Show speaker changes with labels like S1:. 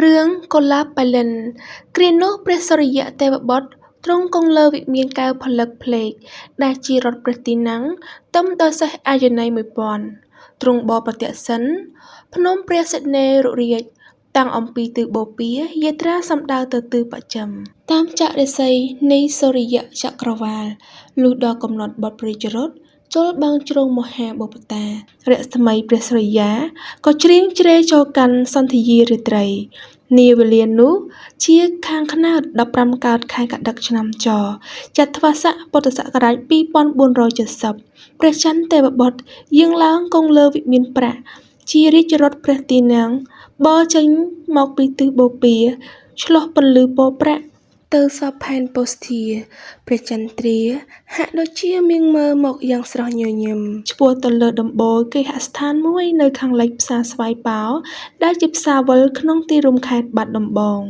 S1: រឿងកុលាបប៉ៃលិន គ្រានោះព្រះសូរ្យទេវបុត្រទ្រង់គង់លើវិមានកែវផលិតភ្លេក ដែលជារថព្រះទីន័ង ទំ ដោយសេះអាយុណី 1000 ទ្រង់បរប្រទក្សិណ ភ្នំព្រះសិនេរុរាជ តាំងអំពីទិសបូព៌ា យាត្រាសំដៅទៅទិសបស្ចិម តាមចក្ររាសីនៃសូរ្យចក្រវាឡ លុះដល់កំណត់បុត្រព្រះរាជរថ ចូលបាំងជ្រុងមហាបូពតា រស្មីព្រះសុរិយា ក៏ច្រៀងជ្រេចូលកាន់សន្ធិយារាត្រី នាវេលានោះជាខាងខ្នើត 15 កើតខែកត្តិក ឆ្នាំច ចត្វាស័ក ពុទ្ធសករាជ 2470 ព្រះចន្ទទេវបុត្រយាងឡើងគង់លើវិមានប្រាក់ ជារាជរថព្រះទីន័ង បរចេញមកពីទិសបូព៌ា ឆ្លុះពន្លឺពណ៌ប្រាក់ ទៅសព្វផែនបូស្ធា ព្រះចន្ទ្រា ហាក់ដូចជាមាងមើលមកយ៉ាងស្រស់ញញឹម ឆ្ពោះទៅលើដំបូលគេហស្ថានមួយនៅខាងលិចផ្សារស្វាយប៉ោ ដែលជាផ្សារវិលក្នុងទីរួមខេត្តបាត់ដំបង